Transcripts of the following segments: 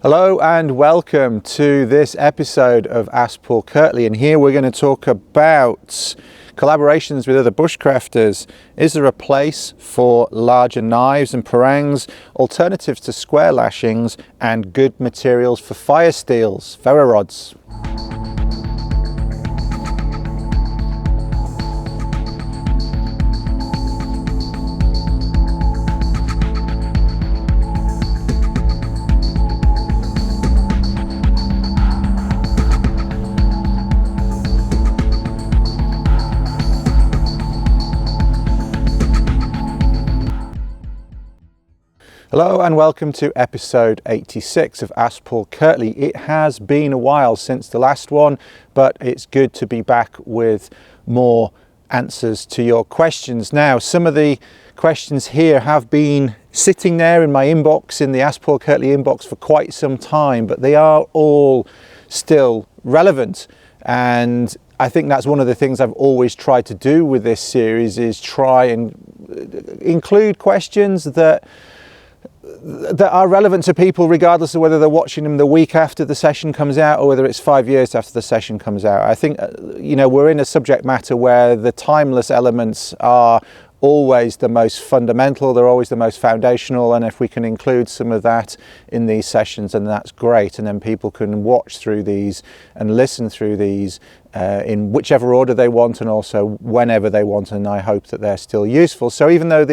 Hello and welcome to this episode of Ask Paul Kirtley, and here we're going to talk about collaborations with other bushcrafters. Is there a place for larger knives and parangs, alternatives to square lashings, and good materials for firesteels, ferro rods? Hello and welcome to episode 86 of Ask Paul Kirtley. It has been a while since the last one, but it's good to be back with more answers to your questions. Now, some of the questions here have been sitting there in my inbox, in the Ask Paul Kirtley inbox for quite some time, but they are all still relevant. And I think that's one of the things I've always tried to do with this series, is try and include questions that are relevant to people regardless of whether they're watching them the week after the session comes out or whether it's 5 years after the session comes out. I think, we're in a subject matter where the timeless elements are always the most fundamental, they're always the most foundational, and if we can include some of that in these sessions, then that's great, and then people can watch through these and listen through these in whichever order they want and also whenever they want, and I hope that they're still useful. So even though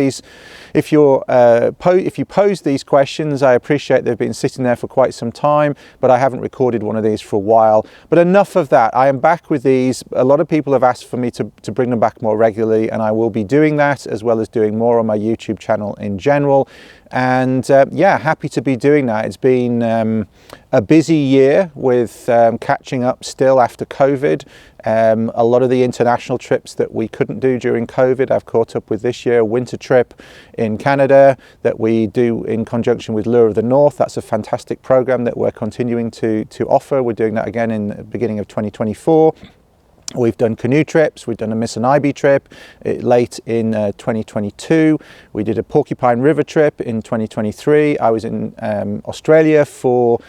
if you pose these questions, I appreciate they've been sitting there for quite some time, but I haven't recorded one of these for a while. But enough of that, I am back with these. A lot of people have asked for me to bring them back more regularly, and I will be doing that, as well as doing more on my YouTube channel in general. And happy to be doing that. It's been a busy year with catching up still after COVID. A lot of the international trips that we couldn't do during COVID, I've caught up with this year. A winter trip in Canada that we do in conjunction with Lure of the North. That's a fantastic program that we're continuing to offer. We're doing that again in the beginning of 2024. We've done canoe trips, we've done a Miss and Ivy trip late in 2022. We did a Porcupine River trip in 2023. I was in Australia for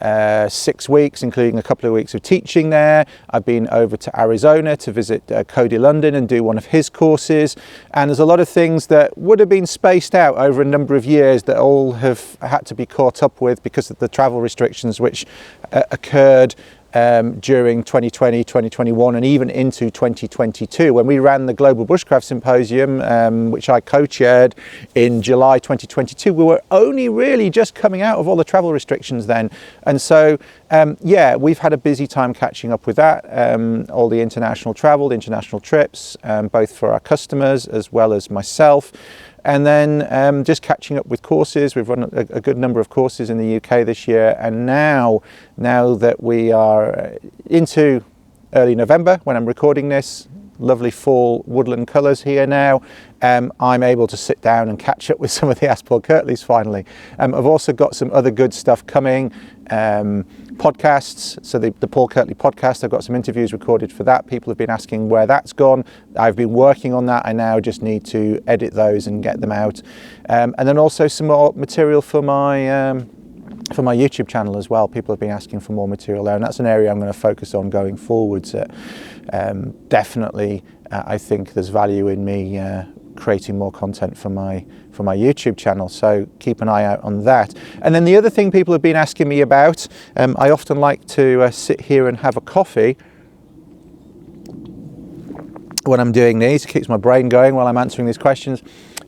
6 weeks, including a couple of weeks of teaching there. I've been over to Arizona to visit Cody London and do one of his courses. And there's a lot of things that would have been spaced out over a number of years that all have had to be caught up with because of the travel restrictions which occurred during 2020, 2021, and even into 2022. When we ran the Global Bushcraft Symposium, which I co-chaired in July 2022, we were only really just coming out of all the travel restrictions then. And so, we've had a busy time catching up with that, all the international travel, the international trips, both for our customers as well as myself. And then just catching up with courses. We've run a good number of courses in the UK this year. And now that we are into early November, when I'm recording this, lovely fall woodland colours here now, I'm able to sit down and catch up with some of the Ask Paul Kirtleys finally. I've also got some other good stuff coming, podcasts. So the Paul Kirtley podcast, I've got some interviews recorded for that. People have been asking where that's gone. I've been working on that. I now just need to edit those and get them out. And then also some more material for my YouTube channel as well. People have been asking for more material there, and that's an area I'm going to focus on going forwards. Definitely, I think there's value in me creating more content for my YouTube channel, so keep an eye out on that. And then the other thing people have been asking me about, I often like to sit here and have a coffee when I'm doing these. It keeps my brain going while I'm answering these questions.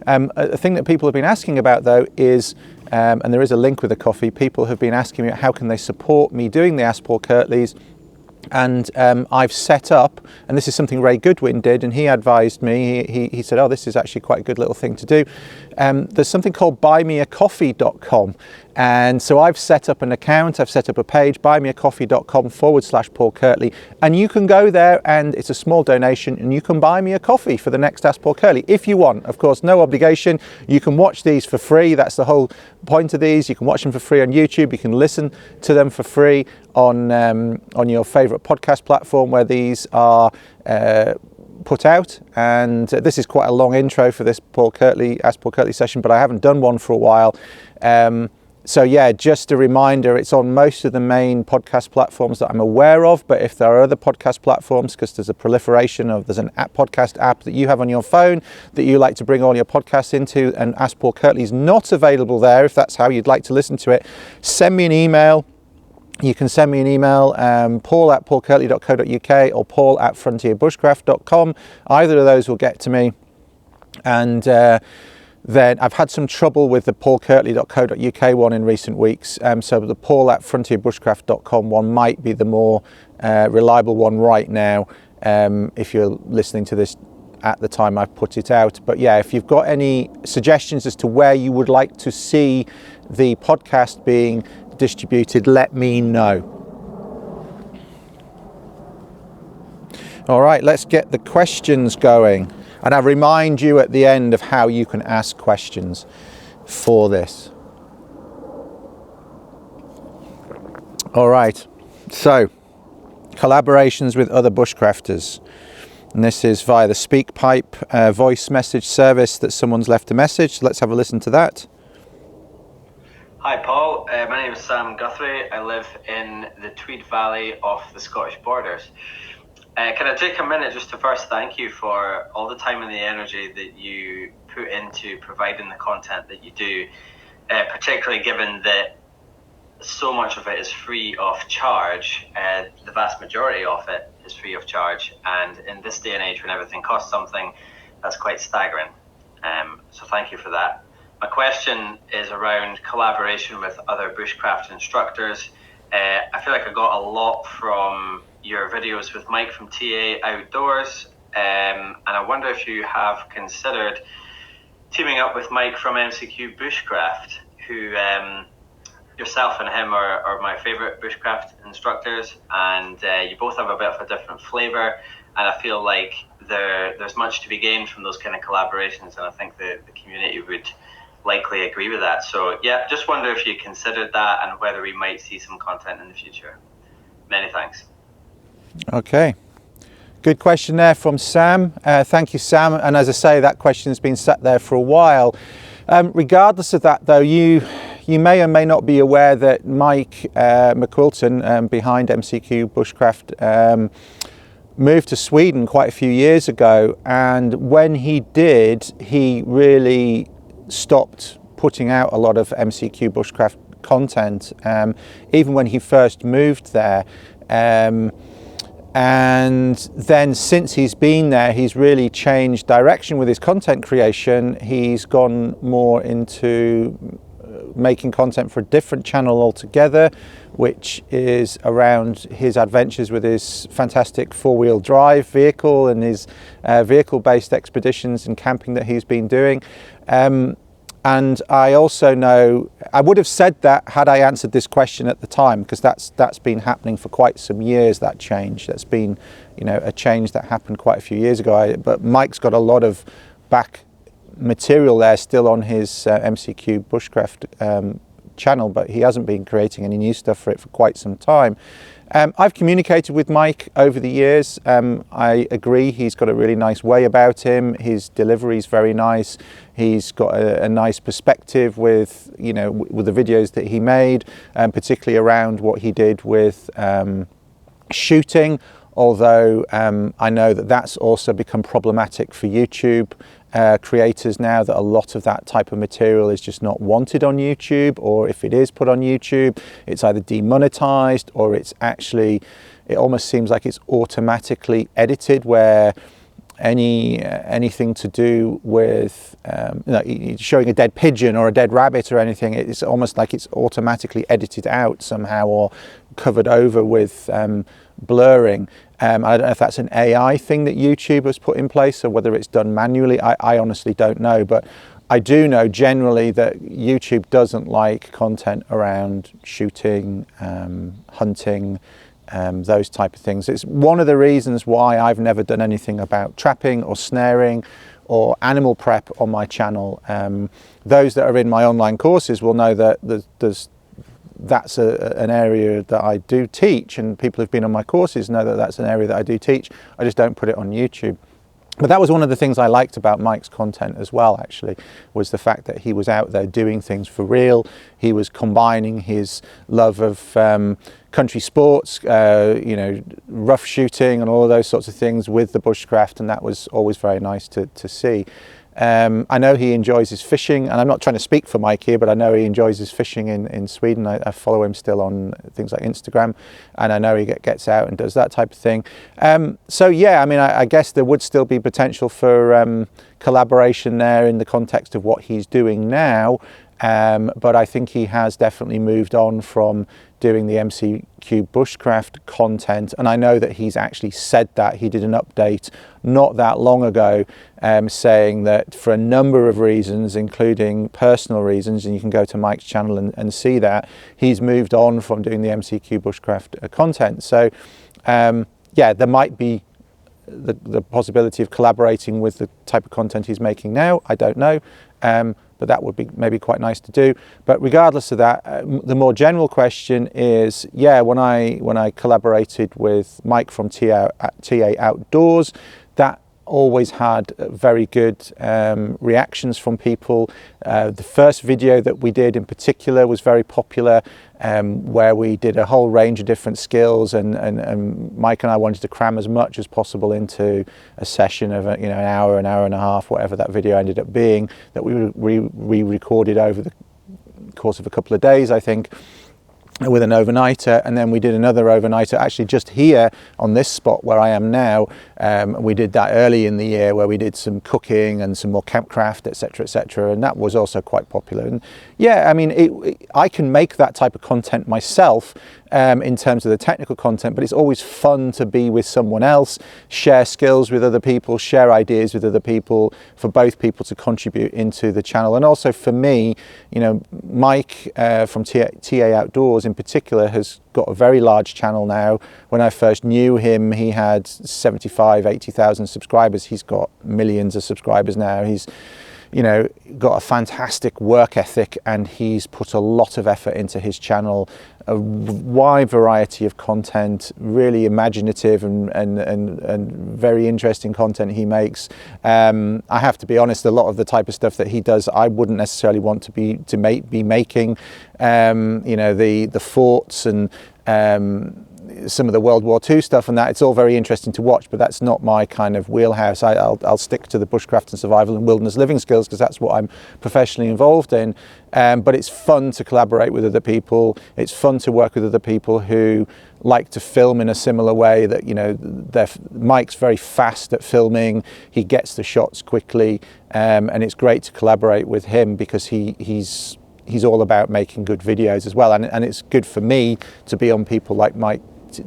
A thing that people have been asking about though is, and there is a link with the coffee, people have been asking me how can they support me doing the Ask Paul Kirtleys. And I've set up, and this is something Ray Goodwin did, and he advised me, he said, oh, this is actually quite a good little thing to do. There's something called buymeacoffee.com. And so I've set up an account, I've set up a page, buymeacoffee.com/Paul Kirtley. And you can go there, and it's a small donation, and you can buy me a coffee for the next Ask Paul Kirtley if you want. Of course, no obligation. You can watch these for free. That's the whole point of these. You can watch them for free on YouTube. You can listen to them for free on your favorite podcast platform where these are put out. And this is quite a long intro for this Paul Kirtley, Ask Paul Kirtley session, but I haven't done one for a while. So yeah, just a reminder, it's on most of the main podcast platforms that I'm aware of, but if there are other podcast platforms, because there's a proliferation of, there's an podcast app that you have on your phone that you like to bring all your podcasts into, and Ask Paul Kirtley is not available there, if that's how you'd like to listen to it, send me an email. You can send me an email, paul@paulkirtley.co.uk or paul@frontierbushcraft.com. Either of those will get to me. And then I've had some trouble with the paulkirtley.co.uk one in recent weeks. So the paul@frontierbushcraft.com one might be the more reliable one right now, if you're listening to this at the time I've put it out. But yeah, if you've got any suggestions as to where you would like to see the podcast being distributed, let me know. All right, let's get the questions going. And I remind you at the end of how you can ask questions for this. All right, so collaborations with other bushcrafters. And this is via the SpeakPipe voice message service that someone's left a message. Let's have a listen to that. Hi Paul, my name is Sam Guthrie. I live in the Tweed Valley off the Scottish borders. Can I take a minute just to first thank you for all the time and the energy that you put into providing the content that you do, particularly given that so much of it is free of charge. The vast majority of it is free of charge, and in this day and age when everything costs something, that's quite staggering. So thank you for that. My question is around collaboration with other bushcraft instructors. I feel like I got a lot from your videos with Mike from TA Outdoors, and I wonder if you have considered teaming up with Mike from MCQ Bushcraft, who yourself and him are my favourite bushcraft instructors, and you both have a bit of a different flavour, and I feel like there's much to be gained from those kind of collaborations, and I think the community would likely agree with that. So yeah, just wonder if you considered that and whether we might see some content in the future. Many thanks. Okay, good question there from Sam. Thank you, Sam. And as I say, that question has been sat there for a while. Regardless of that though, you may or may not be aware that Mike McQuilton behind MCQ Bushcraft moved to Sweden quite a few years ago, and when he did, he really stopped putting out a lot of MCQ Bushcraft content, even when he first moved there. And then since he's been there, he's really changed direction with his content creation. He's gone more into making content for a different channel altogether, which is around his adventures with his fantastic four-wheel drive vehicle and his vehicle-based expeditions and camping that he's been doing. And I also know, I would have said that had I answered this question at the time, because that's been happening for quite some years, that change. That's been, a change that happened quite a few years ago. But Mike's got a lot of back material there still on his MCQ Bushcraft channel, but he hasn't been creating any new stuff for it for quite some time. I've communicated with Mike over the years. I agree, he's got a really nice way about him. His delivery is very nice. He's got a nice perspective with, with the videos that he made, particularly around what he did with shooting. Although I know that that's also become problematic for YouTube creators now, that a lot of that type of material is just not wanted on YouTube, or if it is put on YouTube, it's either demonetized or it's actually, it almost seems like it's automatically edited, where anything to do with showing a dead pigeon or a dead rabbit or anything, it's almost like it's automatically edited out somehow or covered over with blurring. I don't know if that's an AI thing that YouTube has put in place or whether it's done manually. I honestly don't know, but I do know generally that YouTube doesn't like content around shooting, hunting, those type of things. It's one of the reasons why I've never done anything about trapping or snaring or animal prep on my channel. Those that are in my online courses will know that that's an area that I do teach, and people who've been on my courses know that that's an area that I do teach. I just don't put it on YouTube. But that was one of the things I liked about Mike's content as well, actually, was the fact that he was out there doing things for real. He was combining his love of country sports, rough shooting and all of those sorts of things with the bushcraft, and that was always very nice to see. I know he enjoys his fishing, and I'm not trying to speak for Mike here, but I know he enjoys his fishing in Sweden. I follow him still on things like Instagram, and I know he gets out and does that type of thing. So yeah, I mean, I guess there would still be potential for collaboration there in the context of what he's doing now. But I think he has definitely moved on from doing the MCQ bushcraft content, and I know that he's actually said that. He did an update not that long ago saying that for a number of reasons, including personal reasons, and you can go to Mike's channel and see that, he's moved on from doing the MCQ bushcraft content. So yeah, there might be the possibility of collaborating with the type of content he's making now. I don't know. But that would be maybe quite nice to do. But regardless of that, the more general question is, yeah, when I collaborated with Mike from TA Outdoors, that always had very good reactions from people. The first video that we did in particular was very popular, where we did a whole range of different skills, and Mike and I wanted to cram as much as possible into a session of an hour and a half, whatever that video ended up being, that we recorded over the course of a couple of days, I think, with an overnighter. And then we did another overnighter actually just here on this spot where I am now. We did that early in the year, where we did some cooking and some more campcraft, etc., and that was also quite popular. And yeah, I mean, I can make that type of content myself in terms of the technical content, but it's always fun to be with someone else, share skills with other people, share ideas with other people, for both people to contribute into the channel. And also for me, Mike from TA Outdoors in particular has got a very large channel now. When I first knew him, he had 80,000 subscribers. He's got millions of subscribers now. He's got a fantastic work ethic, and he's put a lot of effort into his channel, a wide variety of content, really imaginative and very interesting content he makes. I have to be honest, a lot of the type of stuff that he does, I wouldn't necessarily want to be making. The forts and some of the World War II stuff and that, it's all very interesting to watch, but that's not my kind of wheelhouse. I'll stick to the bushcraft and survival and wilderness living skills, because that's what I'm professionally involved in. But it's fun to collaborate with other people. It's fun to work with other people who like to film in a similar way. That Mike's very fast at filming. He gets the shots quickly, and it's great to collaborate with him, because he's all about making good videos as well, and it's good for me to be on people like Mike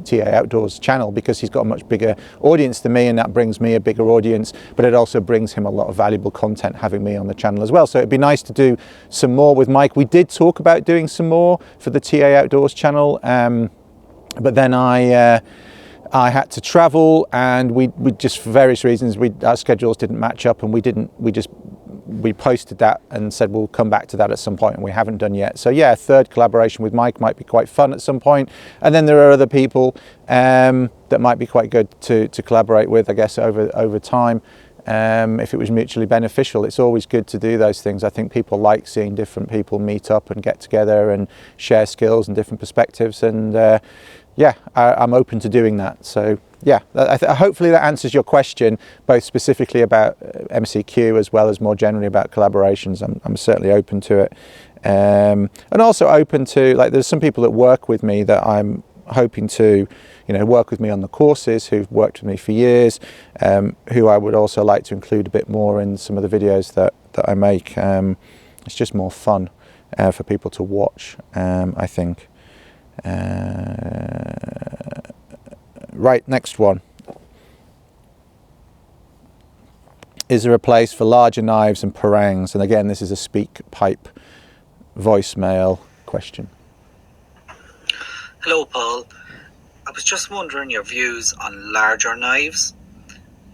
TA Outdoors channel, because he's got a much bigger audience than me, and that brings me a bigger audience, but it also brings him a lot of valuable content having me on the channel as well. So it'd be nice to do some more with Mike. We did talk about doing some more for the TA Outdoors channel, but then I had to travel, and we just, for various reasons, our schedules didn't match up, and we posted that and said we'll come back to that at some point, and we haven't done yet. So yeah, a third collaboration with Mike might be quite fun at some point. And then there are other people that might be quite good to collaborate with, I guess, over time. If it was mutually beneficial. It's always good to do those things. I think people like seeing different people meet up and get together and share skills and different perspectives, and yeah, I'm open to doing that. So yeah, hopefully that answers your question, both specifically about MCQ as well as more generally about collaborations. I'm certainly open to it, and also open to, like, there's some people that work with me that I'm hoping to work with me on the courses, who've worked with me for years, who I would also like to include a bit more in some of the videos that I make. It's just more fun for people to watch, I think. Right, next one. Is there a place for larger knives and parangs? And again, this is a speak pipe voicemail question. Hello, Paul. I was just wondering your views on larger knives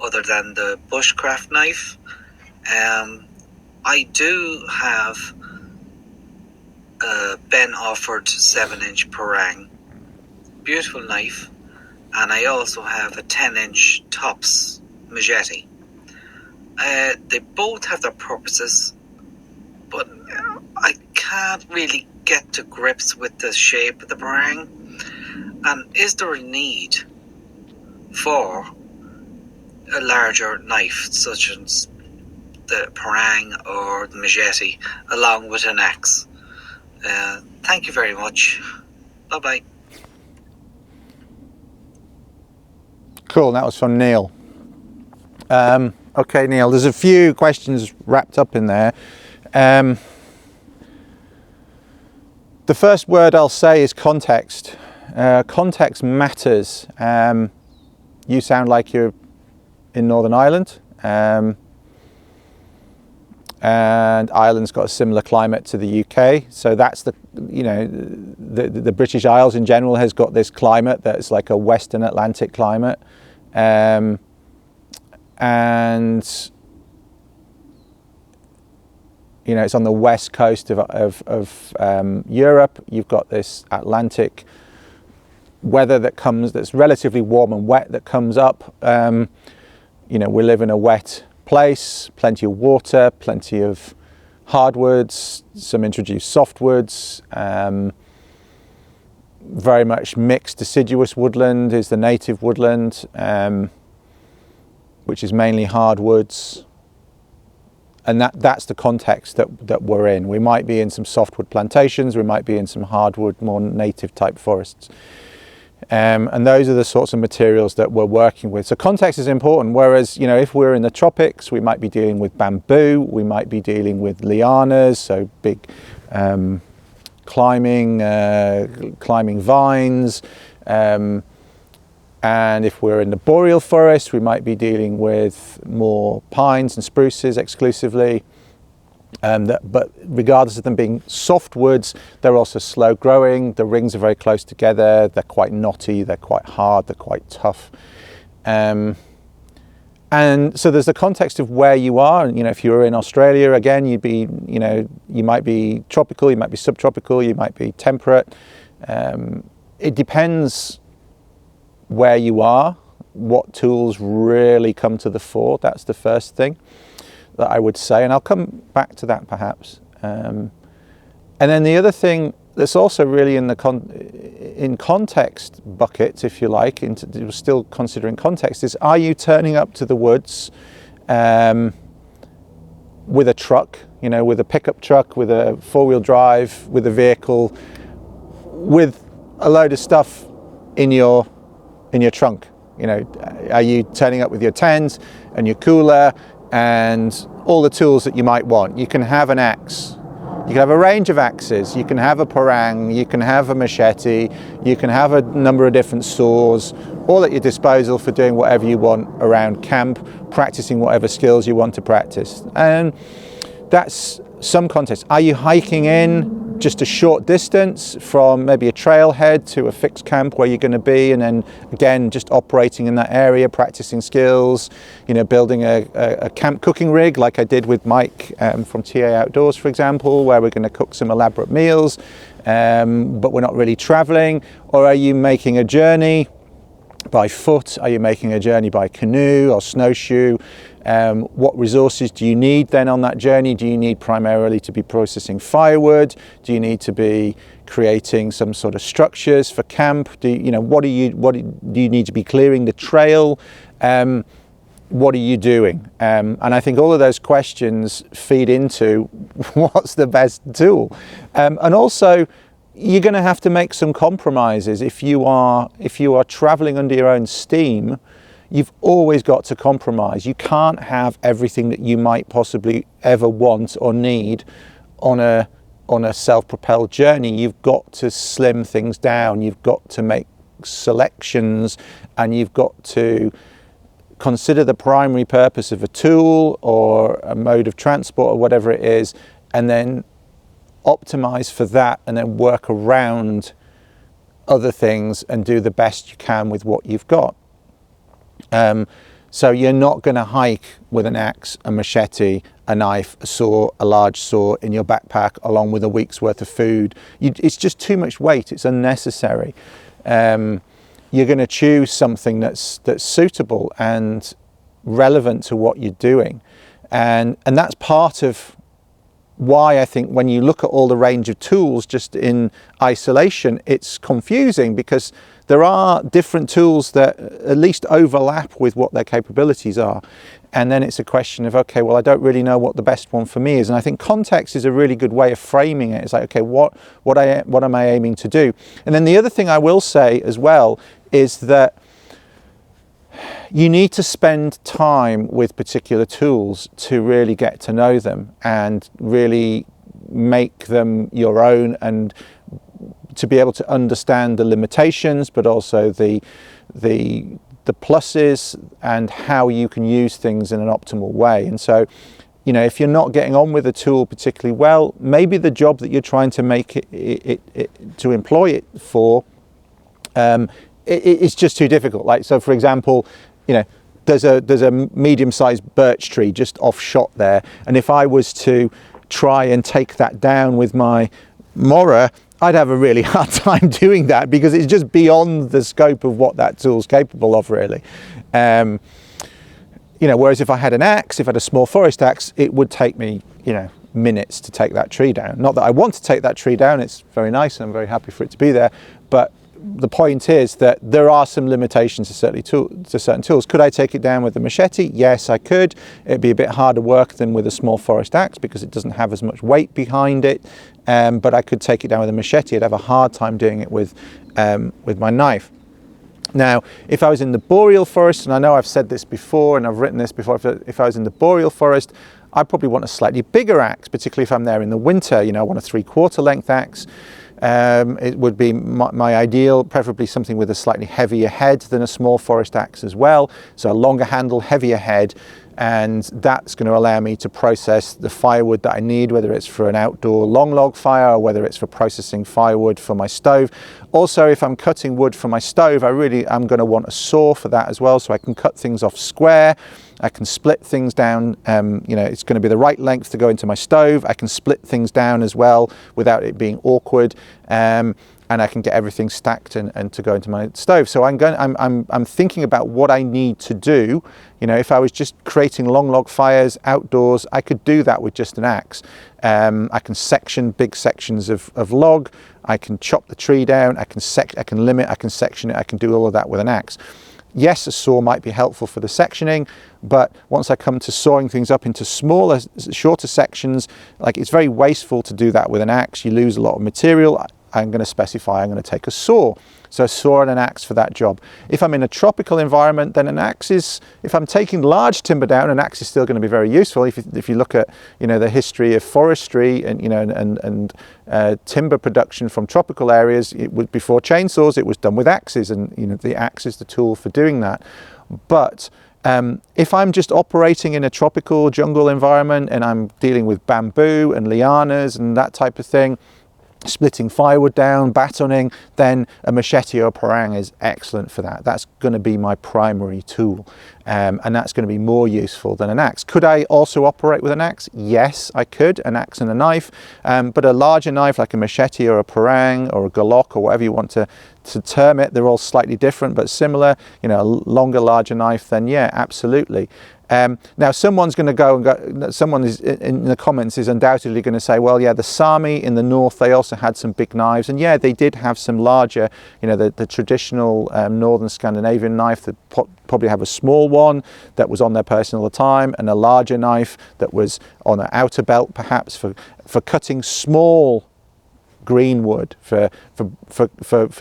other than the bushcraft knife. I do have a Ben offered 7-inch parang, beautiful knife, and I also have a 10-inch tops machete. They both have their purposes, but I can't really get to grips with the shape of the parang. And is there a need for a larger knife, such as the parang or the machete, along with an axe? Thank you very much. Bye-bye. Cool, that was from Neil. Okay, Neil, there's a few questions wrapped up in there. The first word I'll say is context. Context matters. You sound like you're in Northern Ireland, and Ireland's got a similar climate to the UK. So that's the British Isles in general has got this climate that's like a Western Atlantic climate. And it's on the west coast of Europe. You've got this Atlantic weather that's relatively warm and wet that comes up. We live in a wet place, plenty of water, plenty of hardwoods, some introduced softwoods. Very much mixed deciduous woodland is the native woodland, which is mainly hardwoods, and that's the context that we're in. We might be in some softwood plantations, we might be in some hardwood, more native type forests, and those are the sorts of materials that we're working with. So context is important, whereas if we're in the tropics, we might be dealing with bamboo, we might be dealing with lianas, so big climbing vines, and if we're in the boreal forest, we might be dealing with more pines and spruces exclusively. But regardless of them being softwoods, they're also slow growing. The rings are very close together. They're quite knotty. They're quite hard. They're quite tough. And so there's the context of where you are. And, if you're in Australia, again, you might be tropical, you might be subtropical, you might be temperate. It depends where you are, what tools really come to the fore. That's the first thing that I would say. And I'll come back to that perhaps. And then the other thing that's also really in context bucket, if you like, still considering context, is are you turning up to the woods with a truck, with a pickup truck, with a four-wheel drive, with a vehicle, with a load of stuff in your trunk? Are you turning up with your tent and your cooler and all the tools that you might want? You can have an axe. You can have a range of axes, you can have a parang, you can have a machete, you can have a number of different saws, all at your disposal for doing whatever you want around camp, practicing whatever skills you want to practice. And that's some context. Are you hiking in just a short distance from maybe a trailhead to a fixed camp where you're going to be, and then again just operating in that area, practicing skills, building a camp cooking rig like I did with Mike from TA Outdoors, for example, where we're going to cook some elaborate meals, but we're not really traveling? Or are you making a journey by foot? Are you making a journey by canoe or snowshoe? What resources do you need then on that journey? Do you need primarily to be processing firewood? Do you need to be creating some sort of structures for camp? Do you need to be clearing the trail? What are you doing? And I think all of those questions feed into what's the best tool. And also, you're going to have to make some compromises. If you are traveling under your own steam, you've always got to compromise. You can't have everything that you might possibly ever want or need on a self-propelled journey. You've got to slim things down. You've got to make selections, and you've got to consider the primary purpose of a tool or a mode of transport or whatever it is, and then optimize for that, and then work around other things and do the best you can with what you've got. So you're not going to hike with an axe, a machete, a knife, a saw, a large saw in your backpack along with a week's worth of food. It's just too much weight. It's unnecessary. You're going to choose something that's suitable and relevant to what you're doing. And that's part of why I think when you look at all the range of tools just in isolation, it's confusing, because there are different tools that at least overlap with what their capabilities are. And then it's a question of, okay, well, I don't really know what the best one for me is. And I think context is a really good way of framing it. It's like, okay, what am I aiming to do? And then the other thing I will say as well is that you need to spend time with particular tools to really get to know them and really make them your own, and to be able to understand the limitations, but also the pluses and how you can use things in an optimal way. And so, you know, if you're not getting on with a tool particularly well, maybe the job that you're trying to make it to employ it for, it's just too difficult. Like, so for example, you know, there's a medium-sized birch tree just off shot there, and if I was to try and take that down with my mower, I'd have a really hard time doing that, because it's just beyond the scope of what that tool's capable of, really. You know, whereas if I had an axe, if I had a small forest axe, it would take me, you know, minutes to take that tree down. Not that I want to take that tree down, it's very nice and I'm very happy for it to be there, but the point is that there are some limitations to certain tools. Could I take it down with a machete? Yes, I could. It'd be a bit harder work than with a small forest axe, because it doesn't have as much weight behind it. But I could take it down with a machete. I'd have a hard time doing it with my knife. Now, if I was in the boreal forest, and I know I've said this before and I've written this before, if I was in the boreal forest, I'd probably want a slightly bigger axe, particularly if I'm there in the winter. You know, I want a 3/4 length axe. It would be my ideal, preferably something with a slightly heavier head than a small forest axe as well. So a longer handle, heavier head, and that's going to allow me to process the firewood that I need, whether it's for an outdoor long log fire or whether it's for processing firewood for my stove. Also, if I'm cutting wood for my stove, I'm going to want a saw for that as well, so I can cut things off square. I can split things down, you know, it's going to be the right length to go into my stove. I can split things down as well without it being awkward, and I can get everything stacked and to go into my stove. So I'm thinking about what I need to do. You know, if I was just creating long log fires outdoors, I could do that with just an axe. I can section big sections of log. I can chop the tree down. I can limit. I can section it. I can do all of that with an axe. Yes, a saw might be helpful for the sectioning, but once I come to sawing things up into smaller, shorter sections, like, it's very wasteful to do that with an axe. You lose a lot of material. I'm going to specify I'm going to take a saw. So a saw and an axe for that job. If I'm in a tropical environment, then an axe is, if I'm taking large timber down, an axe is still going to be very useful. If you look at, you know, the history of forestry and, you know, and timber production from tropical areas, before chainsaws, it was done with axes, and, you know, the axe is the tool for doing that. But if I'm just operating in a tropical jungle environment and I'm dealing with bamboo and lianas and that type of thing, splitting firewood down, batoning, then a machete or parang is excellent for that. That's going to be my primary tool, and that's going to be more useful than an axe. Could I also operate with an axe? Yes, I could, an axe and a knife, but a larger knife like a machete or a parang or a galok or whatever you want to term it, they're all slightly different but similar. You know, a longer, larger knife, then yeah, absolutely. Now someone's going to go, someone is in the comments is undoubtedly going to say, well, yeah, the Sami in the north, they also had some big knives, and yeah, they did have some larger, you know, the traditional northern Scandinavian knife that probably have a small one that was on their person all the time, and a larger knife that was on an outer belt, perhaps for cutting small green wood, for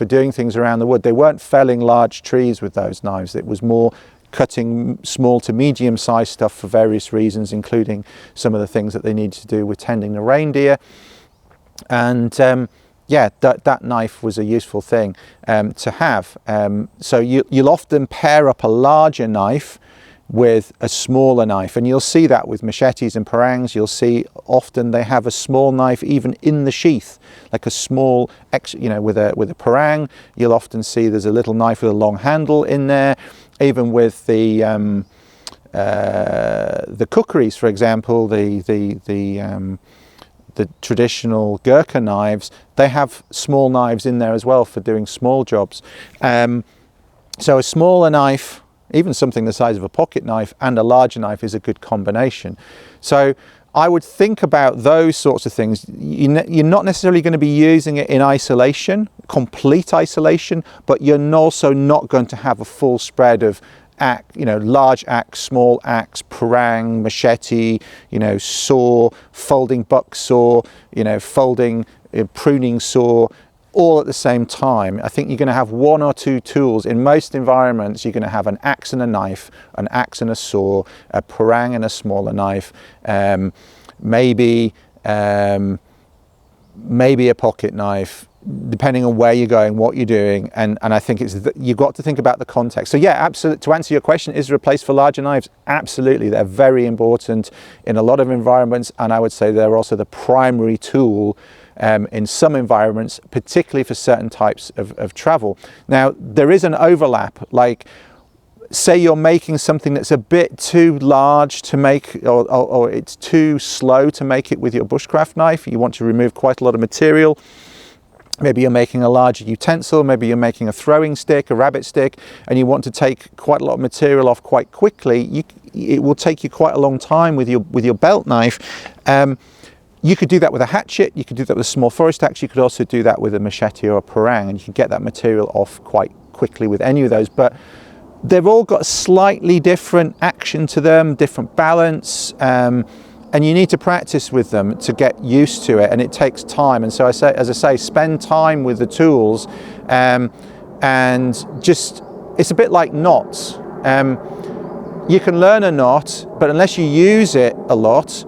doing things around the wood. They weren't felling large trees with those knives. It was more cutting small to medium sized stuff for various reasons, including some of the things that they needed to do with tending the reindeer. And yeah, that knife was a useful thing to have. So you'll often pair up a larger knife with a smaller knife, and you'll see that with machetes and parangs. You'll see often they have a small knife even in the sheath, like a small, you know, with a parang. You'll often see there's a little knife with a long handle in there. Even with the kukris, for example, the traditional Gurkha knives, they have small knives in there as well for doing small jobs. So a smaller knife even something the size of a pocket knife and a larger knife is a good combination. So I would think about those sorts of things. You're not necessarily going to be using it in isolation, complete isolation, but you're also not going to have a full spread of large axe, small axe, parang, machete, saw, folding buck saw, folding pruning saw, all at the same time. I think you're going to have one or two tools. In most environments, you're going to have an axe and a knife, an axe and a saw, a parang and a smaller knife, maybe a pocket knife, depending on where you're going, what you're doing. And I think you've got to think about the context. So yeah, absolutely. To answer your question, is there a place for larger knives? Absolutely. They're very important in a lot of environments. And I would say they're also the primary tool in some environments, particularly for certain types of travel. Now, there is an overlap, like say you're making something that's a bit too large to make, or it's too slow to make it with your bushcraft knife. You want to remove quite a lot of material. Maybe you're making a larger utensil, maybe you're making a throwing stick, a rabbit stick, and you want to take quite a lot of material off quite quickly. It will take you quite a long time with your belt knife. You could do that with a hatchet, you could do that with a small forest axe, you could also do that with a machete or a parang, and you can get that material off quite quickly with any of those. But they've all got a slightly different action to them, different balance, and you need to practice with them to get used to it, and it takes time. And so as I say, spend time with the tools, and just, it's a bit like knots. You can learn a knot, but unless you use it a lot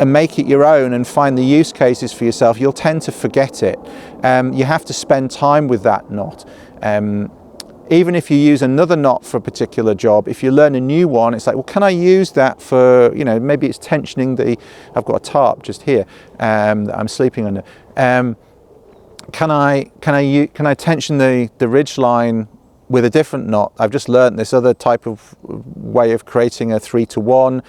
and make it your own and find the use cases for yourself, you'll tend to forget it. You have to spend time with that knot. Even if you use another knot for a particular job, if you learn a new one, it's like, well, can I use that for, maybe it's tensioning I've got a tarp just here that I'm sleeping under. Can I tension the ridge line with a different knot? I've just learned this other type of way of creating a 3-to-1.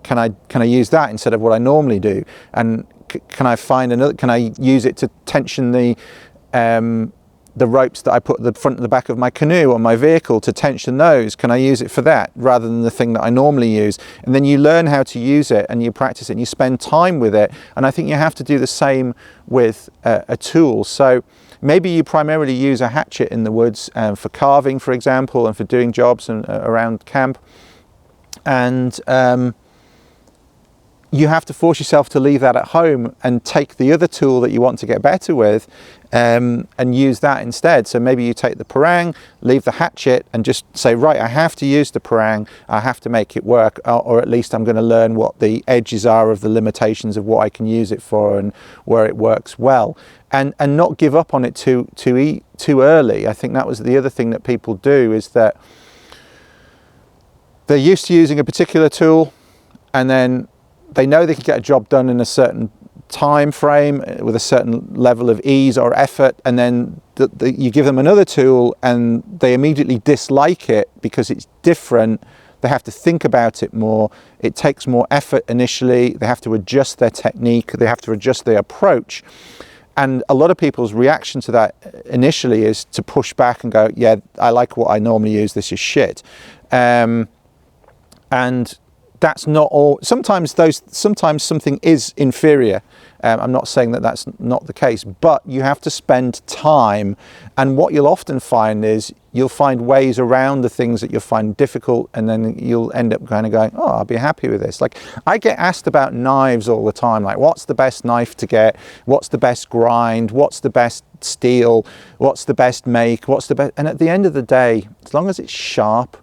Can I use that instead of what I normally do? And can I use it to tension the ropes that I put at the front and the back of my canoe or my vehicle, to tension those? Can I use it for that rather than the thing that I normally use? And then you learn how to use it and you practice it and you spend time with it. And I think you have to do the same with a tool. So maybe you primarily use a hatchet in the woods for carving, for example, and for doing jobs around camp. And you have to force yourself to leave that at home and take the other tool that you want to get better with and use that instead. So maybe you take the parang, leave the hatchet, and just say, right, I have to use the parang, I have to make it work, or at least I'm going to learn what the edges are of the limitations of what I can use it for and where it works well. And not give up on it too early. I think that was the other thing that people do, is that they're used to using a particular tool, and then they know they can get a job done in a certain time frame with a certain level of ease or effort, and then you give them another tool and they immediately dislike it because it's different. They have to think about it more. It takes more effort initially. They have to adjust their technique. They have to adjust their approach. And a lot of people's reaction to that initially is to push back and go, yeah, I like what I normally use, this is shit. And that's not all. Sometimes something is inferior. I'm not saying that that's not the case, but you have to spend time. And what you'll often find is you'll find ways around the things that you'll find difficult, and then you'll end up kind of going, oh, I'll be happy with this. Like, I get asked about knives all the time, like, what's the best knife to get? What's the best grind? What's the best steel? What's the best make? What's the best? And at the end of the day, as long as it's sharp,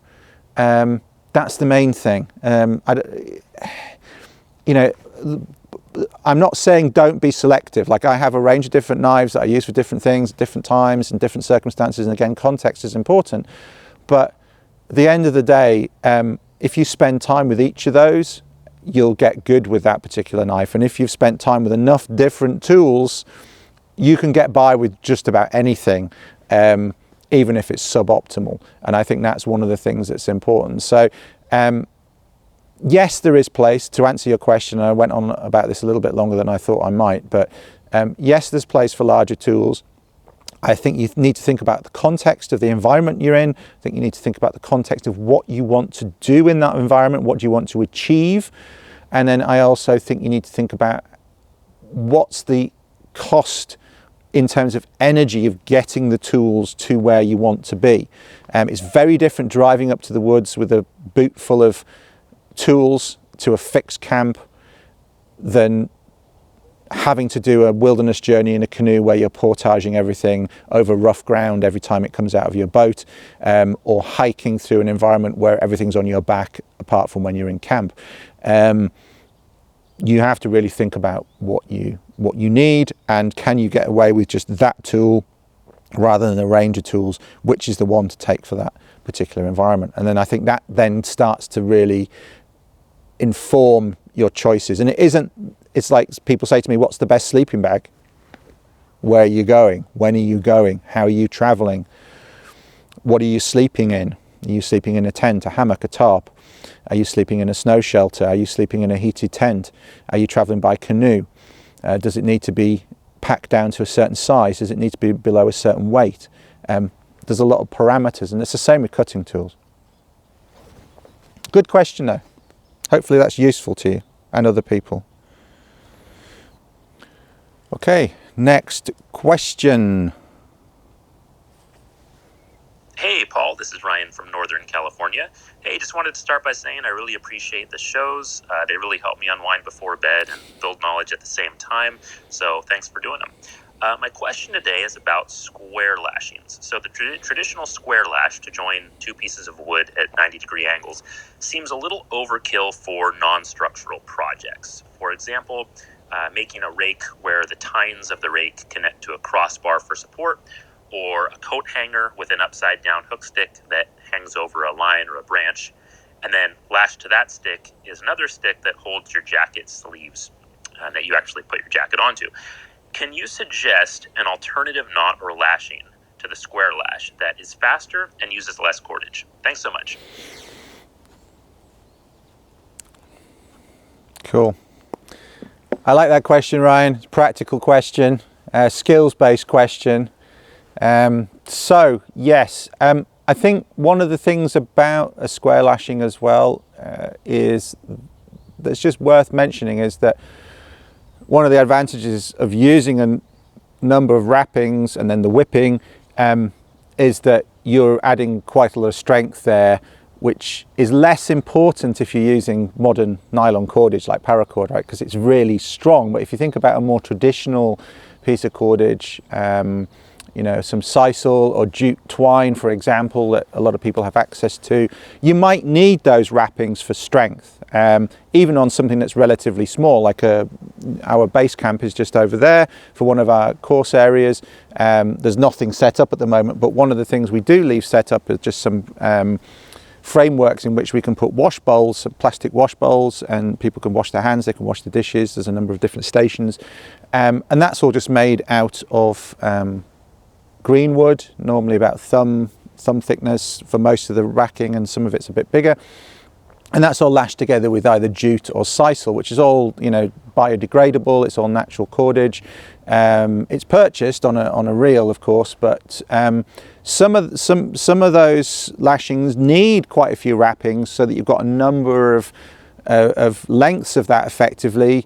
that's the main thing. I'm not saying don't be selective. Like, I have a range of different knives that I use for different things, different times and different circumstances. And again, context is important. But at the end of the day, if you spend time with each of those, you'll get good with that particular knife. And if you've spent time with enough different tools, you can get by with just about anything. Even if it's suboptimal. And I think that's one of the things that's important. So yes, there is place, to answer your question. I went on about this a little bit longer than I thought I might, but yes, there's place for larger tools. I think you need to think about the context of the environment you're in. I think you need to think about the context of what you want to do in that environment, what do you want to achieve. And then I also think you need to think about what's the cost in terms of energy of getting the tools to where you want to be. It's very different driving up to the woods with a boot full of tools to a fixed camp than having to do a wilderness journey in a canoe where you're portaging everything over rough ground every time it comes out of your boat, or hiking through an environment where everything's on your back apart from when you're in camp. You have to really think about what you need, and can you get away with just that tool rather than a range of tools, which is the one to take for that particular environment. And then I think that then starts to really inform your choices. And it's like people say to me, what's the best sleeping bag? Where are you going? When are you going? How are you traveling? What are you sleeping in? Are you sleeping in a tent, a hammock, a tarp? Are you sleeping in a snow shelter? Are you sleeping in a heated tent? Are you traveling by canoe? Does it need to be packed down to a certain size? Does it need to be below a certain weight? There's a lot of parameters, and it's the same with cutting tools. Good question though. Hopefully that's useful to you and other people. Okay, next question. Hey Paul, this is Ryan from Northern California. Hey, just wanted to start by saying I really appreciate the shows. They really help me unwind before bed and build knowledge at the same time. So thanks for doing them. My question today is about square lashings. So the traditional square lash to join two pieces of wood at 90-degree angles seems a little overkill for non-structural projects. For example, making a rake where the tines of the rake connect to a crossbar for support, or a coat hanger with an upside-down hook stick that hangs over a line or a branch. And then lashed to that stick is another stick that holds your jacket sleeves that you actually put your jacket onto. Can you suggest an alternative knot or lashing to the square lash that is faster and uses less cordage? Thanks so much. Cool. I like that question, Ryan. It's a practical question, skills-based question. So yes, I think one of the things about a square lashing as well is that's just worth mentioning is that one of the advantages of using a number of wrappings and then the whipping is that you're adding quite a lot of strength there, which is less important if you're using modern nylon cordage like paracord, right? Because it's really strong. But if you think about a more traditional piece of cordage, you know, some sisal or jute twine, for example, that a lot of people have access to, you might need those wrappings for strength, even on something that's relatively small, like our base camp is just over there for one of our course areas. There's nothing set up at the moment, but one of the things we do leave set up is just some frameworks in which we can put wash bowls, plastic wash bowls, and people can wash their hands, they can wash the dishes. There's a number of different stations, and that's all just made out of green wood, normally about thumb thickness for most of the racking, and some of it's a bit bigger. And that's all lashed together with either jute or sisal, which is all, you know, biodegradable. It's all natural cordage. It's purchased on a reel, of course, but some of those lashings need quite a few wrappings so that you've got a number of lengths of that effectively,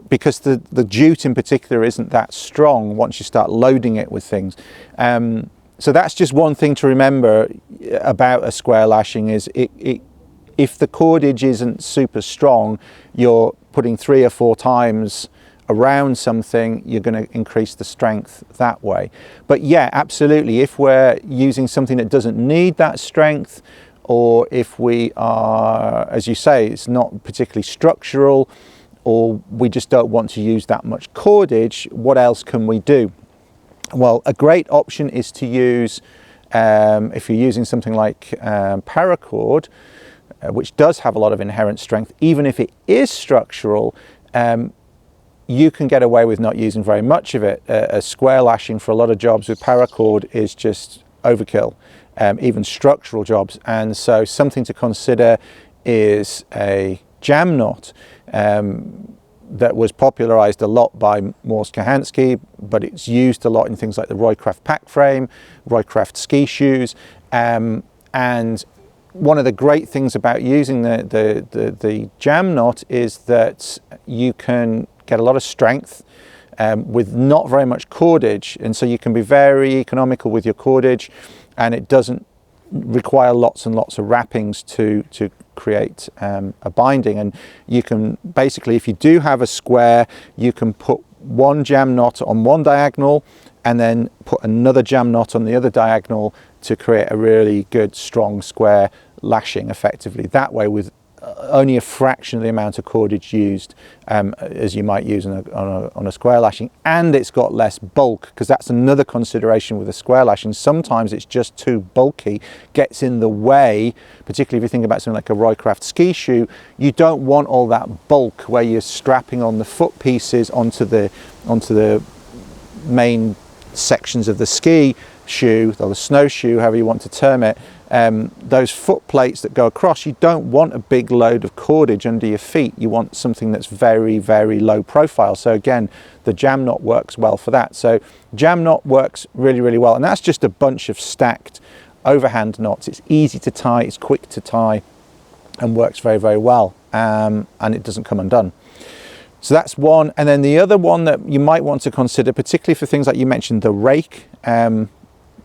because the jute in particular isn't that strong once you start loading it with things. So that's just one thing to remember about a square lashing is if the cordage isn't super strong, you're putting 3 or 4 times around something, you're going to increase the strength that way. But yeah, absolutely, if we're using something that doesn't need that strength, or if we are, as you say, it's not particularly structural, or we just don't want to use that much cordage, what else can we do? Well, a great option is to use, if you're using something like paracord, which does have a lot of inherent strength, even if it is structural, you can get away with not using very much of it. A square lashing for a lot of jobs with paracord is just overkill, even structural jobs. And so something to consider is a jam knot. that was popularized a lot by Morse Kahansky, but it's used a lot in things like the Roycraft pack frame, Roycraft ski shoes, and one of the great things about using the jam knot is that you can get a lot of strength with not very much cordage, and so you can be very economical with your cordage, and it doesn't require lots and lots of wrappings to create a binding. And you can basically, if you do have a square, you can put one jam knot on one diagonal and then put another jam knot on the other diagonal to create a really good strong square lashing effectively that way, with only a fraction of the amount of cordage used as you might use on a square lashing. And it's got less bulk, because that's another consideration with a square lashing. Sometimes it's just too bulky, gets in the way, particularly if you think about something like a Roycraft ski shoe. You don't want all that bulk where you're strapping on the foot pieces onto the main sections of the ski shoe, or the snowshoe, however you want to term it. Those foot plates that go across, you don't want a big load of cordage under your feet. You want something that's very, very low profile. So again, the jam knot works well for that. So jam knot works really, really well. And that's just a bunch of stacked overhand knots. It's easy to tie, it's quick to tie, and works very, very well. And it doesn't come undone. So that's one. And then the other one that you might want to consider, particularly for things like you mentioned, the rake,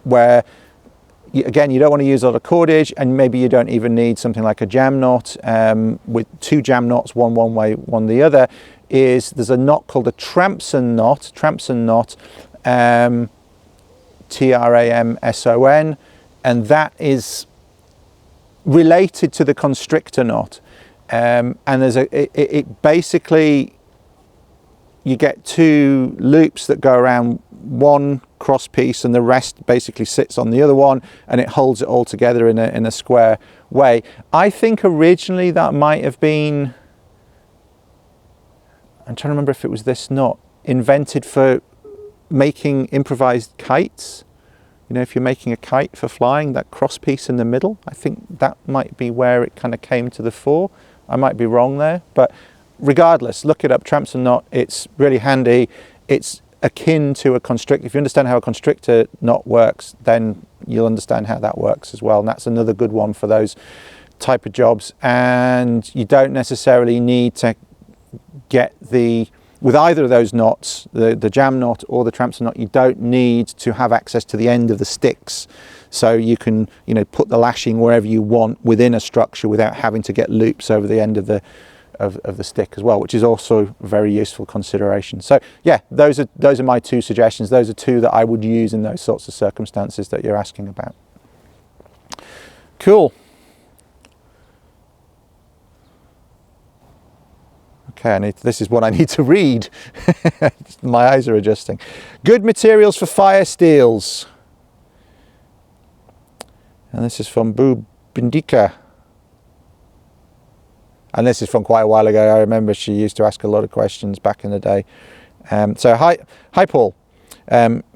where again, you don't want to use a lot of cordage, and maybe you don't even need something like a jam knot with two jam knots, one way, one the other. There's a knot called a Tramson knot, Tramson, and that is related to the constrictor knot. And it basically, you get two loops that go around one cross piece, and the rest basically sits on the other one, and it holds it all together in a square way. I think originally that might have been, I'm trying to remember if it was this knot, invented for making improvised kites. You know, if you're making a kite for flying, that cross piece in the middle, I think that might be where it kind of came to the fore. I might be wrong there, but regardless, look it up, Tramson knot. It's really handy. It's akin to a constrictor. If you understand how a constrictor knot works, then you'll understand how that works as well. And that's another good one for those type of jobs. And you don't necessarily need to get with either of those knots, the jam knot or the Tramson knot, you don't need to have access to the end of the sticks. So you can, put the lashing wherever you want within a structure without having to get loops over the end of the stick as well, which is also a very useful consideration. So yeah, those are my two suggestions. Those are two that I would use in those sorts of circumstances that you're asking about. Cool. Okay, this is what I need to read. My eyes are adjusting. Good materials for Firesteels. And this is from Boo Bindika. And this is from quite a while ago. I remember she used to ask a lot of questions back in the day. So hi Paul.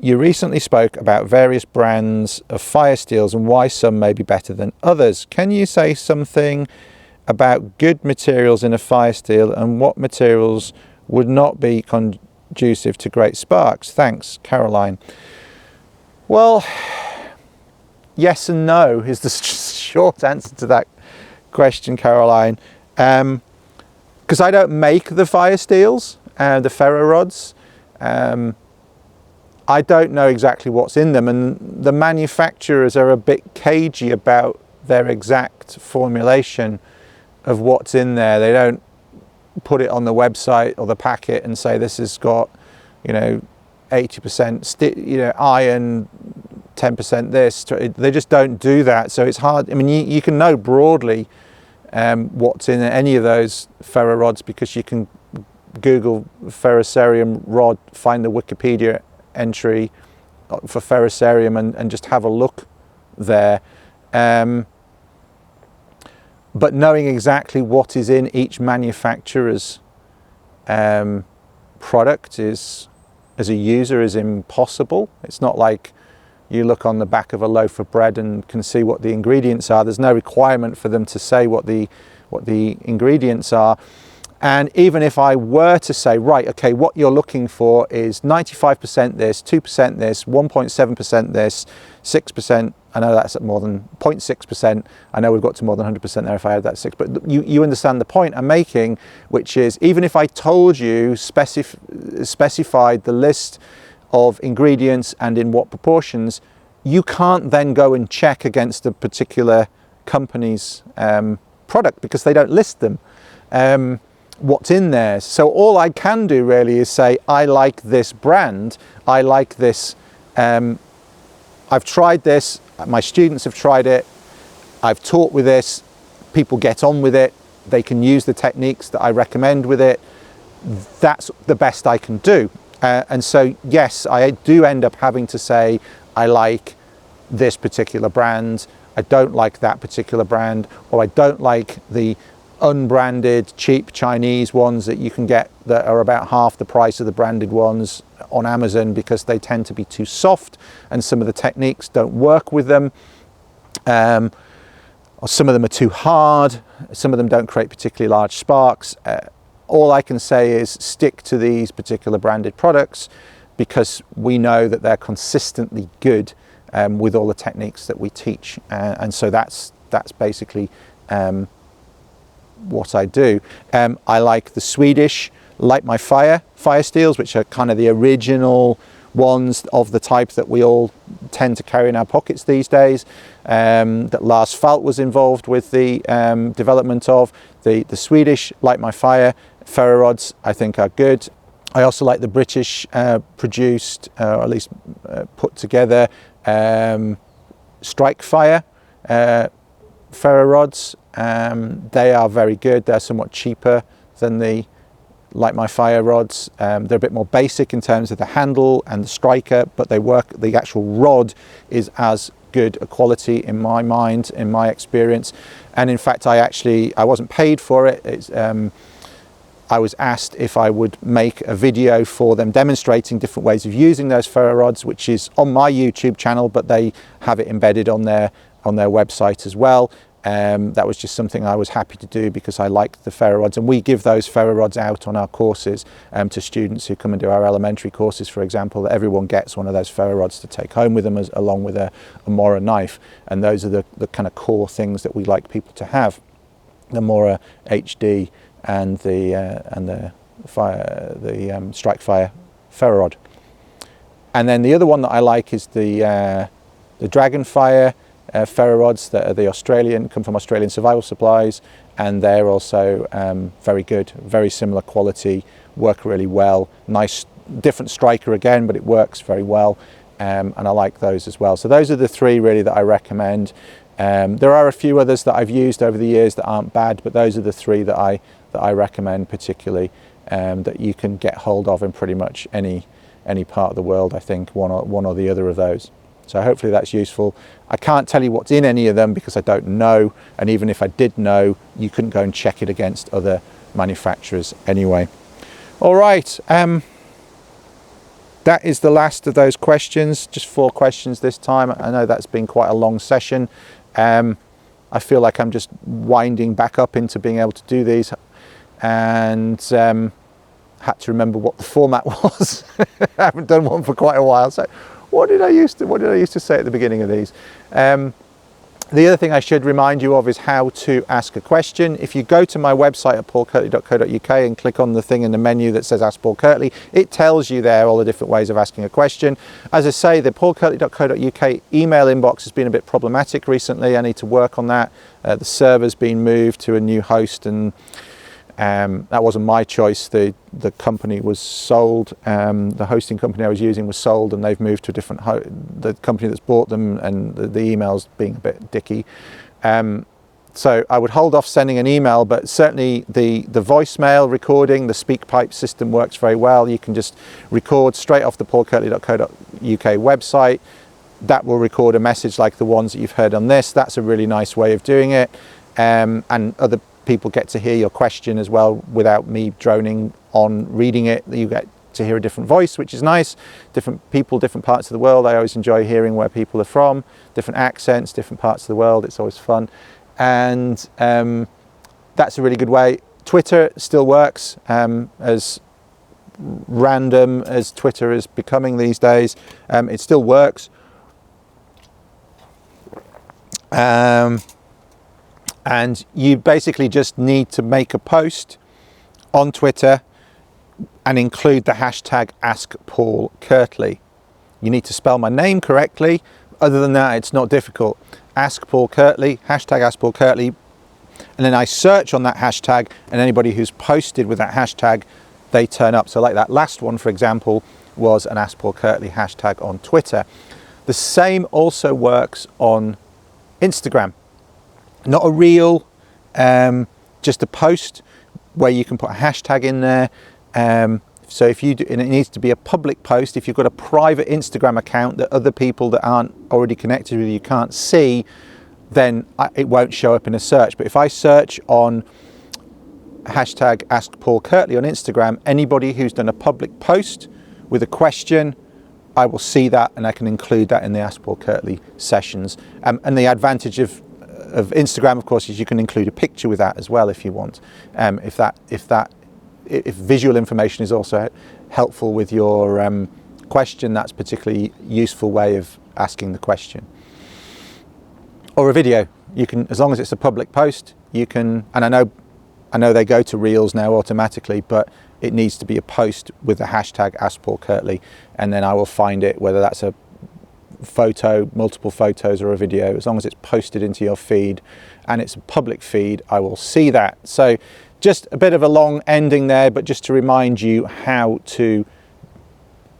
You recently spoke about various brands of Firesteels and why some may be better than others. Can you say something about good materials in a Firesteel and what materials would not be conducive to great sparks? Thanks, Caroline. Well, yes and no is the short answer to that question, Caroline. Because I don't make the Firesteels, the ferro rods. I don't know exactly what's in them, and the manufacturers are a bit cagey about their exact formulation of what's in there. They don't put it on the website or the packet and say this has got 80% iron, 10% this. They just don't do that, so it's hard. I mean, you can know broadly what's in any of those ferro rods because you can Google ferrocerium rod, find the Wikipedia entry for ferrocerium and just have a look there. But knowing exactly what is in each manufacturer's product as a user is impossible. It's not like you look on the back of a loaf of bread and can see what the ingredients are. There's no requirement for them to say what the ingredients are. And even if I were to say, right, okay, what you're looking for is 95% this, 2% this, 1.7% this, 6%, I know that's more than 0.6%, I know we've got to more than 100% there if I had that 6, but you understand the point I'm making, which is even if I told you, specified the list of ingredients and in what proportions, you can't then go and check against a particular company's product because they don't list them. What's in there. So all I can do really is say, I like this brand, I like this, I've tried this, my students have tried it, I've taught with this, people get on with it, they can use the techniques that I recommend with it. That's the best I can do. And so yes, I do end up having to say, I like this particular brand, I don't like that particular brand, or I don't like the unbranded cheap Chinese ones that you can get that are about half the price of the branded ones on Amazon because they tend to be too soft and some of the techniques don't work with them, or some of them are too hard, some of them don't create particularly large sparks. All I can say is stick to these particular branded products because we know that they're consistently good with all the techniques that we teach, and so that's basically what I do. I like the Swedish Light My Fire Firesteels, which are kind of the original ones of the type that we all tend to carry in our pockets these days, that Lars Falt was involved with the development of. The Swedish Light My Fire ferro rods I think are good. I also like the British produced, or at least put together, Strike Fire ferro rods. They are very good. They're somewhat cheaper than the Light My Fire rods. They're a bit more basic in terms of the handle and the striker, but they work. The actual rod is as good a quality in my mind, in my experience. And in fact, I wasn't paid for it. I was asked if I would make a video for them demonstrating different ways of using those ferro rods, which is on my YouTube channel, but they have it embedded on their website as well. That was just something I was happy to do because I liked the ferro rods, and we give those ferro rods out on our courses to students who come and do our elementary courses, for example. That everyone gets one of those ferro rods to take home with them, along with a Mora knife, and those are the kind of core things that we like people to have: the Mora HD and the Strike Fire ferro rod. And then the other one that I like is the Dragonfire ferro rods that are come from Australian Survival Supplies, and they're also very good, very similar quality, work really well. Nice, different striker again, but it works very well, and I like those as well. So those are the three really that I recommend. There are a few others that I've used over the years that aren't bad, but those are the three that I recommend particularly, that you can get hold of in pretty much any part of the world. I think one or the other of those. So hopefully that's useful. I can't tell you what's in any of them because I don't know, and even if I did know, you couldn't go and check it against other manufacturers anyway. All right, that is the last of those questions. Just 4 questions this time. I know that's been quite a long session. I feel like I'm just winding back up into being able to do these, and had to remember what the format was. I haven't done one for quite a while, so what did I used to say at the beginning of these? The other thing I should remind you of is how to ask a question. If you go to my website at paulkirtley.co.uk and click on the thing in the menu that says Ask Paul Kirtley, it tells you there all the different ways of asking a question. As I say, the paulkirtley.co.uk email inbox has been a bit problematic recently. I need to work on that. The server's been moved to a new host, and that wasn't my choice. The company was sold. The hosting company I was using was sold, and they've moved to a different the company that's bought them, and the emails being a bit dicky. So I would hold off sending an email, but certainly the voicemail recording, the SpeakPipe system works very well. You can just record straight off the paulkirtley.co.uk website. That will record a message like the ones that you've heard on this. That's a really nice way of doing it, and other people get to hear your question as well without me droning on reading it. You get to hear a different voice, which is nice. Different people, different parts of the world. I always enjoy hearing where people are from, different accents, different parts of the world. It's always fun. And that's a really good way Twitter still works, as random as Twitter is becoming these days. It still works. And you basically just need to make a post on Twitter and include the hashtag #AskPaulKirtley. You need to spell my name correctly. Other than that, it's not difficult. Ask Paul Kirtley, hashtag #AskPaulKirtley, and then I search on that hashtag, and anybody who's posted with that hashtag, they turn up. So like that last one, for example, was an Ask Paul Kirtley hashtag on Twitter. The same also works on Instagram. Not a reel, just a post where you can put a hashtag in there. So if you do, and it needs to be a public post. If you've got a private Instagram account that other people that aren't already connected with you can't see, then it won't show up in a search. But if I search on hashtag Ask Paul Kirtley on Instagram, anybody who's done a public post with a question, I will see that and I can include that in the Ask Paul Kirtley sessions. And the advantage of Instagram, of course, is you can include a picture with that as well if you want. If visual information is also helpful with your question, that's a particularly useful way of asking the question. Or a video. You can, as long as it's a public post, you can, and I know they go to Reels now automatically, but it needs to be a post with the hashtag #AskPaulKirtley, and then I will find it, whether that's a photo, multiple photos, or a video. As long as it's posted into your feed and it's a public feed, I will see that. So just a bit of a long ending there, but just to remind you how to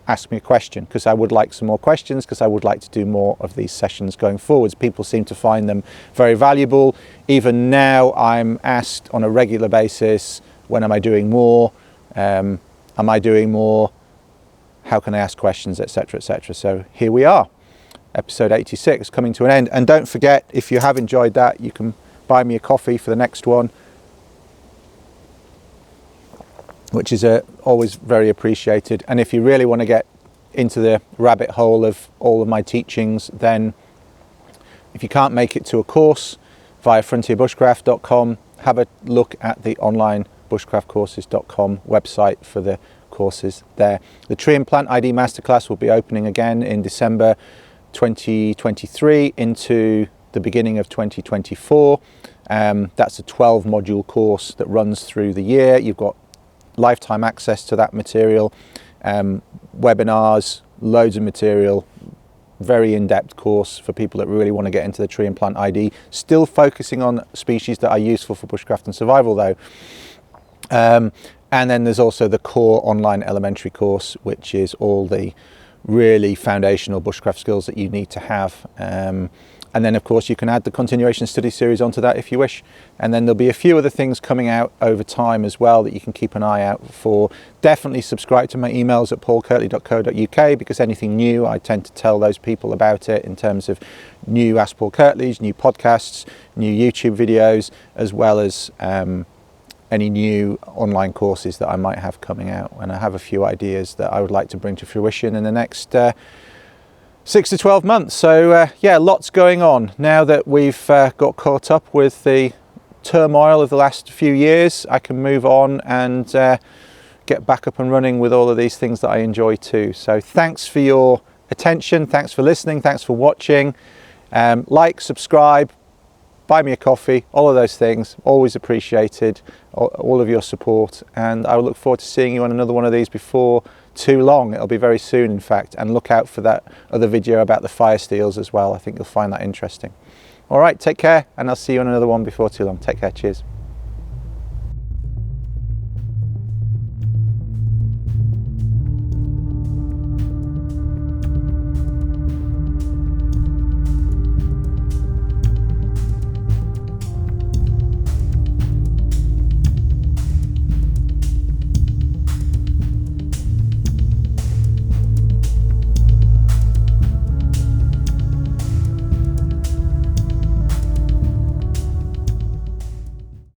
ask me a question, because I would like some more questions, because I would like to do more of these sessions going forwards. People seem to find them very valuable. Even now I'm asked on a regular basis, when am I doing more? Am I doing more? How can I ask questions, etc., etc. So here we are, episode 86 coming to an end. And don't forget, if you have enjoyed that, you can buy me a coffee for the next one, which is always very appreciated. And if you really want to get into the rabbit hole of all of my teachings, then if you can't make it to a course via frontierbushcraft.com, have a look at the online bushcraftcourses.com website for the courses there. The Tree and Plant ID Masterclass will be opening again in December 2023 into the beginning of 2024. That's a 12 module course that runs through the year. You've got lifetime access to that material, webinars, loads of material, very in-depth course for people that really want to get into the tree and plant ID, still focusing on species that are useful for bushcraft and survival though. And then there's also the core online elementary course, which is all the really foundational bushcraft skills that you need to have. And then of course you can add the continuation study series onto that if you wish. And then there'll be a few other things coming out over time as well that you can keep an eye out for. Definitely subscribe to my emails at paulkirtley.co.uk, because anything new, I tend to tell those people about it in terms of new Ask Paul Kirtleys, new podcasts, new YouTube videos, as well as any new online courses that I might have coming out. And I have a few ideas that I would like to bring to fruition in the next 6 to 12 months. So yeah, lots going on. Now that we've got caught up with the turmoil of the last few years, I can move on and get back up and running with all of these things that I enjoy too. So thanks for your attention, thanks for listening, thanks for watching. Like, subscribe, buy me a coffee, all of those things, always appreciated, all of your support, and I will look forward to seeing you on another one of these before too long. It'll be very soon, in fact, and look out for that other video about the Firesteels as well. I think you'll find that interesting. All right, take care, and I'll see you on another one before too long. Take care, cheers.